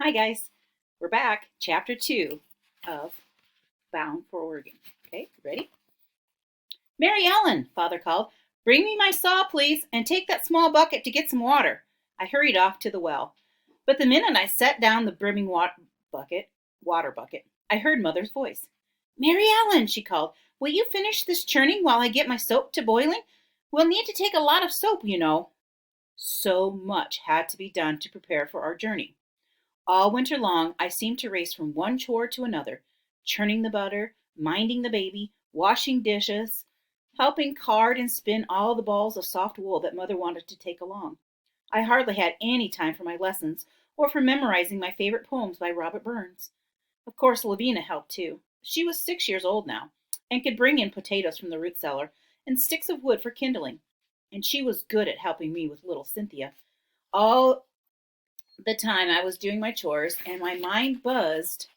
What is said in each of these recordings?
Hi, guys. We're back. Chapter 2 of Bound for Oregon. Okay, ready? Mary Ellen, Father called. Bring me my saw, please, and take that small bucket to get some water. I hurried off to the well. But the minute I set down the brimming water bucket, I heard Mother's voice. Mary Ellen, she called, will you finish this churning while I get my soap to boiling? We'll need to take a lot of soap, you know. So much had to be done to prepare for our journey. All winter long, I seemed to race from one chore to another, churning the butter, minding the baby, washing dishes, helping card and spin all the balls of soft wool that Mother wanted to take along. I hardly had any time for my lessons or for memorizing my favorite poems by Robert Burns. Of course, Lavina helped too. She was 6 years old now and could bring in potatoes from the root cellar and sticks of wood for kindling. And she was good at helping me with little Cynthia. All the time I was doing my chores, and my mind buzzed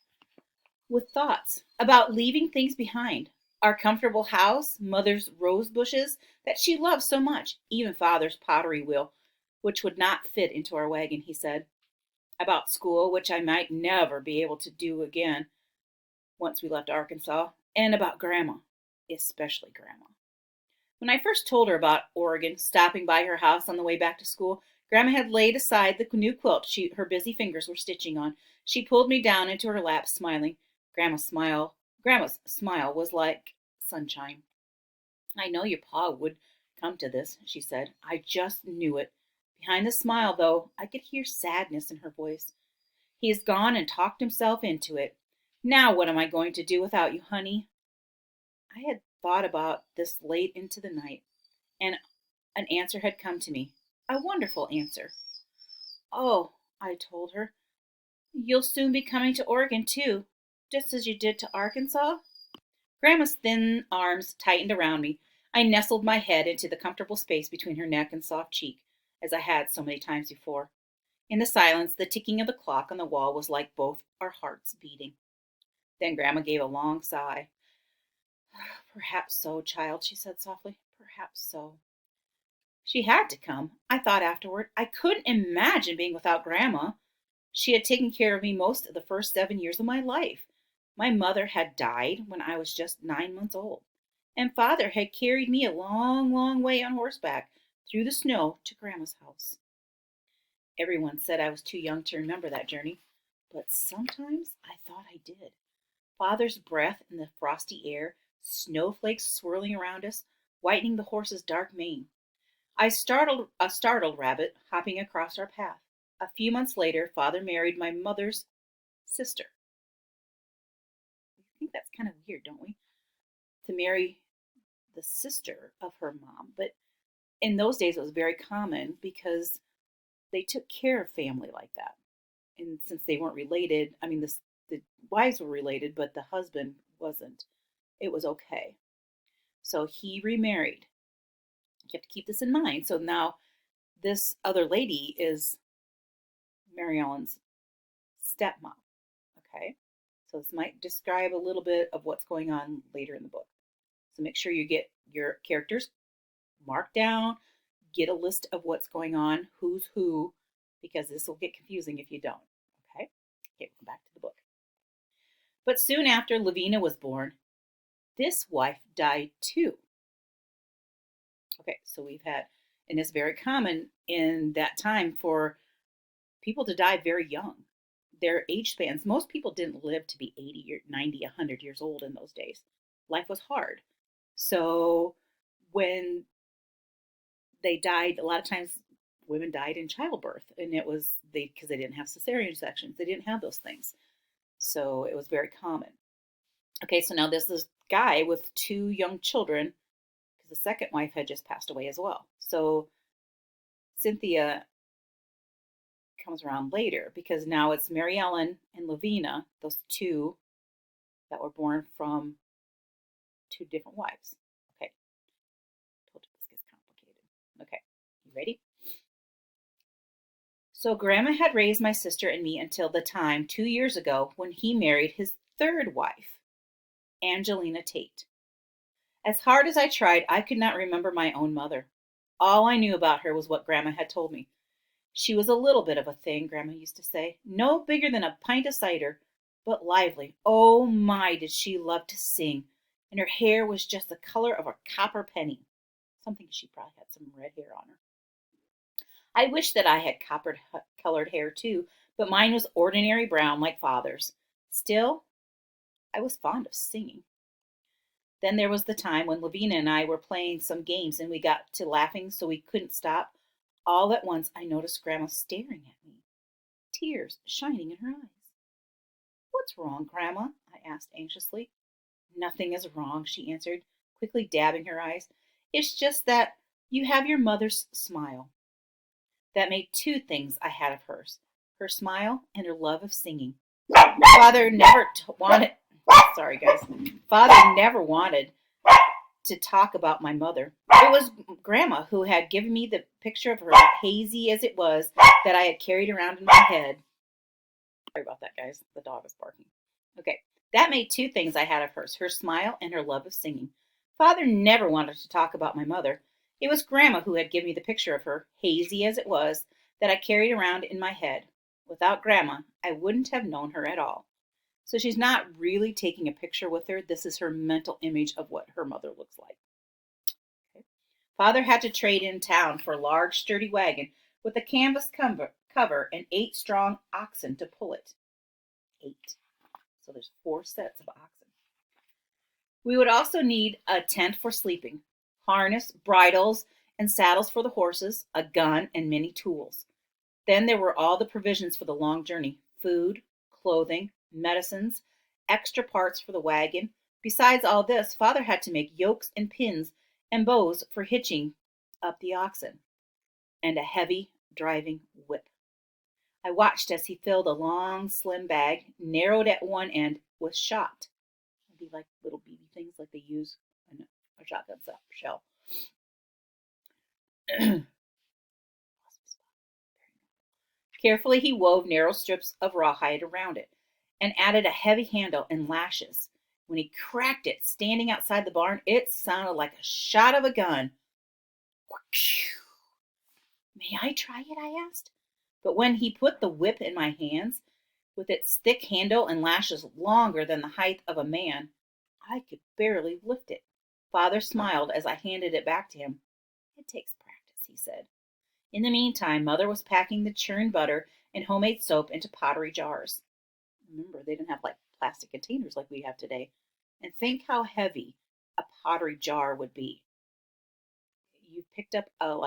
with thoughts about leaving things behind. Our comfortable house, Mother's rose bushes that she loved so much, even Father's pottery wheel, which would not fit into our wagon, he said. About school, which I might never be able to do again once we left Arkansas, and about Grandma, especially Grandma. When I first told her about Oregon, stopping by her house on the way back to school, Grandma had laid aside the new quilt her busy fingers were stitching on. She pulled me down into her lap, smiling. Grandma's smile was like sunshine. I know your pa would come to this, she said. I just knew it. Behind the smile, though, I could hear sadness in her voice. He has gone and talked himself into it. Now what am I going to do without you, honey? I had thought about this late into the night, and an answer had come to me. A wonderful answer. Oh, I told her, you'll soon be coming to Oregon, too, just as you did to Arkansas. Grandma's thin arms tightened around me. I nestled my head into the comfortable space between her neck and soft cheek, as I had so many times before. In the silence, the ticking of the clock on the wall was like both our hearts beating. Then Grandma gave a long sigh. Perhaps so, child, she said softly. Perhaps so. She had to come, I thought afterward. I couldn't imagine being without Grandma. She had taken care of me most of the first 7 years of my life. My mother had died when I was just 9 months old, and Father had carried me a long, long way on horseback through the snow to Grandma's house. Everyone said I was too young to remember that journey, but sometimes I thought I did. Father's breath in the frosty air, snowflakes swirling around us, whitening the horse's dark mane. I startled a startled rabbit hopping across our path. A few months later, Father married my mother's sister. I think that's kind of weird, don't we? To marry the sister of her mom. But in those days, it was very common because they took care of family like that. And since they weren't related, I mean, the wives were related, but the husband wasn't. It was okay. So he remarried. You have to keep this in mind. So now this other lady is Mary Ellen's stepmom. Okay. So this might describe a little bit of what's going on later in the book. So make sure you get your characters marked down, get a list of what's going on, who's who, because this will get confusing if you don't. Okay? Okay, we'll go back to the book. But soon after Lavina was born, this wife died too. Okay, so we've had, and it's very common in that time for people to die very young. Their age spans, most people didn't live to be 80 or 90, 100 years old in those days. Life was hard. So when they died, a lot of times women died in childbirth, and it was because they didn't have cesarean sections. They didn't have those things. So it was very common. Okay, so now there's this guy with two young children because the second wife had just passed away as well. So Cynthia comes around later because now it's Mary Ellen and Lavina, those two that were born from two different wives. Okay, told you this gets complicated. Okay, you ready? So Grandma had raised my sister and me until the time 2 years ago when he married his third wife, Angelina Tate. As hard as I tried, I could not remember my own mother. All I knew about her was what Grandma had told me. She was a little bit of a thing, Grandma used to say, no bigger than a pint of cider, but lively. Oh my, did she love to sing, and her hair was just the color of a copper penny. Something she probably had some red hair on her. I wish that I had colored hair too, but mine was ordinary brown like Father's. Still, I was fond of singing. Then there was the time when Lavina and I were playing some games and we got to laughing so we couldn't stop. All at once I noticed Grandma staring at me, tears shining in her eyes. What's wrong, Grandma? I asked anxiously. Nothing is wrong, she answered, quickly dabbing her eyes. It's just that you have your mother's smile. That made two things I had of hers, her smile and her love of singing. Father never wanted, sorry guys, Father never wanted to talk about my mother. It was Grandma who had given me the picture of her, hazy as it was, that I had carried around in my head. Sorry about that, guys. The dog is barking. Okay, that made two things I had of hers, her smile and her love of singing. Father never wanted to talk about my mother. It was Grandma who had given me the picture of her, hazy as it was, that I carried around in my head. Without Grandma, I wouldn't have known her at all. So she's not really taking a picture with her. This is her mental image of what her mother looks like. Okay. Father had to trade in town for a large, sturdy wagon with a canvas cover and 8 strong oxen to pull it. 8. So there's 4 sets of oxen. We would also need a tent for sleeping, harness, bridles, and saddles for the horses, a gun, and many tools. Then there were all the provisions for the long journey, food, clothing, medicines, extra parts for the wagon. Besides all this, Father had to make yokes and pins and bows for hitching up the oxen, and a heavy driving whip. I watched as he filled a long, slim bag, narrowed at one end, with shot. It'd be like little BB things like they use in a shotgun shell. Carefully he wove narrow strips of rawhide around it and added a heavy handle and lashes. When he cracked it, standing outside the barn, it sounded like a shot of a gun. May I try it? I asked. But when he put the whip in my hands, with its thick handle and lashes longer than the height of a man, I could barely lift it. Father smiled as I handed it back to him. It takes practice, he said. In the meantime, Mother was packing the churned butter and homemade soap into pottery jars. Remember, they didn't have like plastic containers like we have today. And think how heavy a pottery jar would be. You've picked up a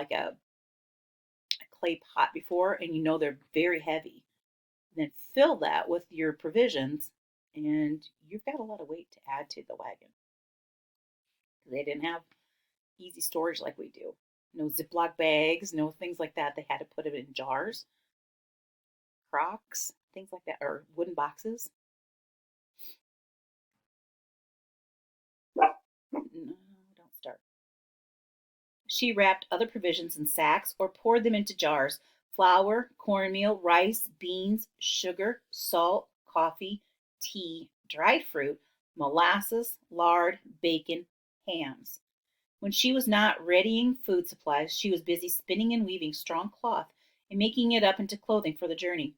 clay pot before, and you know they're very heavy. Then fill that with your provisions, and you've got a lot of weight to add to the wagon. They didn't have easy storage like we do. No Ziploc bags, no things like that. They had to put it in jars, crocks, things like that, or wooden boxes. No, don't start. She wrapped other provisions in sacks or poured them into jars. Flour, cornmeal, rice, beans, sugar, salt, coffee, tea, dried fruit, molasses, lard, bacon, hams. When she was not readying food supplies, she was busy spinning and weaving strong cloth and making it up into clothing for the journey.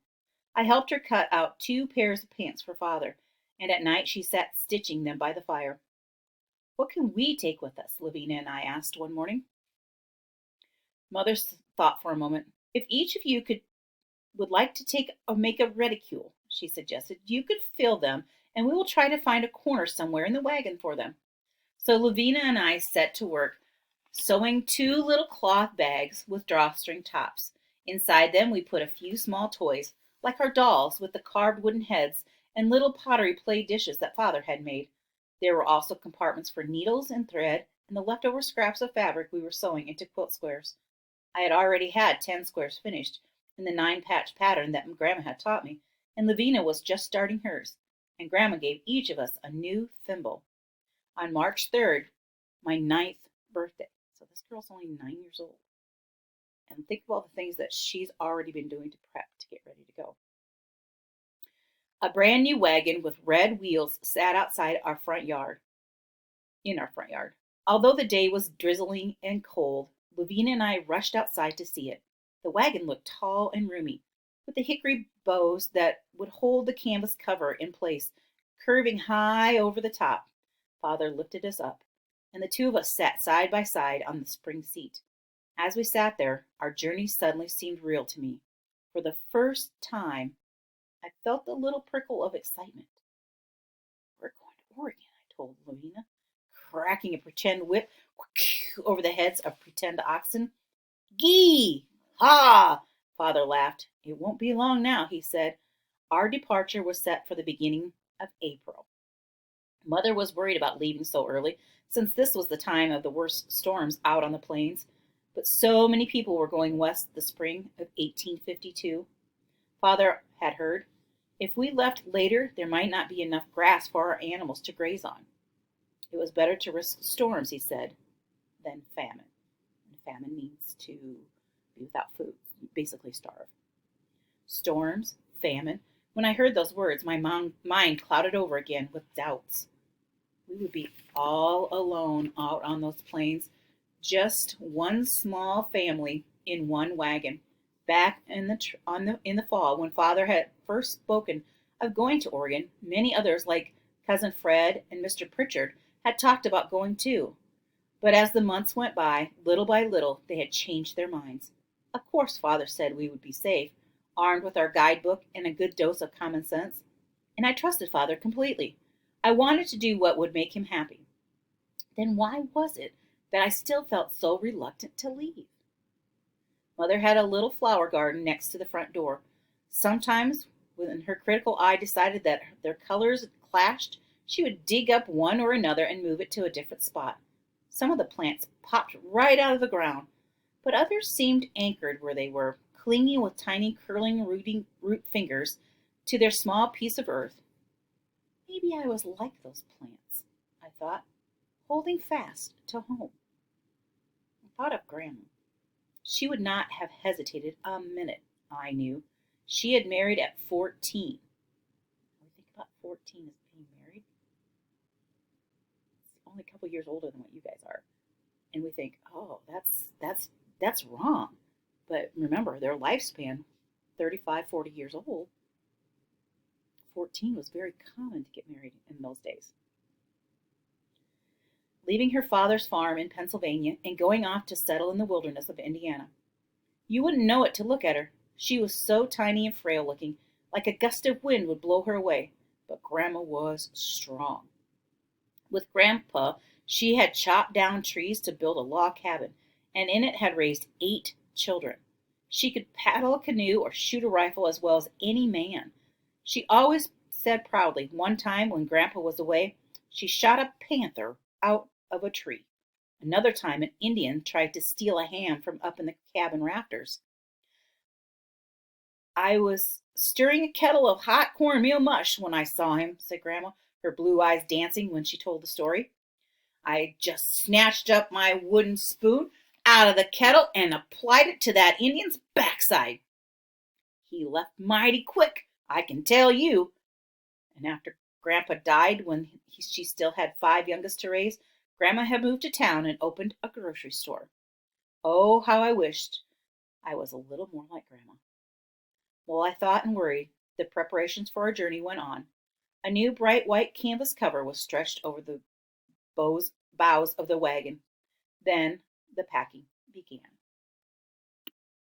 I helped her cut out 2 pairs of pants for Father, and at night she sat stitching them by the fire. What can we take with us? Lavina and I asked one morning. Mother thought for a moment. If each of you would like to take or make a reticule, she suggested, you could fill them, and we will try to find a corner somewhere in the wagon for them. So Lavina and I set to work sewing 2 little cloth bags with drawstring tops. Inside them we put a few small toys, like our dolls with the carved wooden heads and little pottery play dishes that Father had made. There were also compartments for needles and thread and the leftover scraps of fabric we were sewing into quilt squares. I had already had 10 squares finished in the 9-patch pattern that Grandma had taught me, and Lavina was just starting hers, and Grandma gave each of us a new thimble. On March 3rd, my 9th birthday. So this girl's only 9 years old. And think of all the things that she's already been doing to prep to get ready to go. A brand new wagon with red wheels sat outside our front yard. Although the day was drizzling and cold, Lavina and I rushed outside to see it. The wagon looked tall and roomy, with the hickory bows that would hold the canvas cover in place, curving high over the top. Father lifted us up, and the two of us sat side by side on the spring seat. As we sat there, our journey suddenly seemed real to me. For the first time, I felt a little prickle of excitement. We're going to Oregon, I told Lavina, cracking a pretend whip over the heads of pretend oxen. Gee! Ha! Father laughed. It won't be long now, he said. Our departure was set for the beginning of April. Mother was worried about leaving so early, since this was the time of the worst storms out on the plains. But so many people were going west the spring of 1852. Father had heard, if we left later, there might not be enough grass for our animals to graze on. It was better to risk storms, he said, than famine. And famine means to be without food, basically starve. Storms, famine. When I heard those words, my mind clouded over again with doubts. We would be all alone out on those plains, just one small family in one wagon. Back in the fall, when Father had first spoken of going to Oregon, many others, like Cousin Fred and Mr. Pritchard, had talked about going too. But as the months went by little, they had changed their minds. Of course, Father said we would be safe, armed with our guidebook and a good dose of common sense. And I trusted Father completely. I wanted to do what would make him happy. Then why was it that I still felt so reluctant to leave? Mother had a little flower garden next to the front door. Sometimes, when her critical eye decided that their colors clashed, she would dig up one or another and move it to a different spot. Some of the plants popped right out of the ground, but others seemed anchored where they were, clinging with tiny curling root fingers to their small piece of earth. Maybe I was like those plants, I thought, holding fast to home. I thought of Grandma. She would not have hesitated a minute, I knew. She had married at 14. We think about 14 as being married. It's only a couple years older than what you guys are. And we think, oh, that's wrong. But remember, their lifespan, 35, 40 years old. 14 was very common to get married in those days. Leaving her father's farm in Pennsylvania and going off to settle in the wilderness of Indiana. You wouldn't know it to look at her. She was so tiny and frail looking, like a gust of wind would blow her away. But Grandma was strong. With Grandpa, she had chopped down trees to build a log cabin, and in it had raised 8 children. She could paddle a canoe or shoot a rifle as well as any man. She always said proudly, one time when Grandpa was away, she shot a panther out of a tree. Another time, an Indian tried to steal a ham from up in the cabin rafters. I was stirring a kettle of hot cornmeal mush when I saw him, said Grandma, her blue eyes dancing when she told the story. I just snatched up my wooden spoon out of the kettle and applied it to that Indian's backside. He left mighty quick, I can tell you. And after Grandpa died, when she still had 5 youngest to raise, Grandma had moved to town and opened a grocery store. Oh, how I wished I was a little more like Grandma. While I thought and worried, the preparations for our journey went on. A new bright white canvas cover was stretched over the boughs of the wagon. Then the packing began.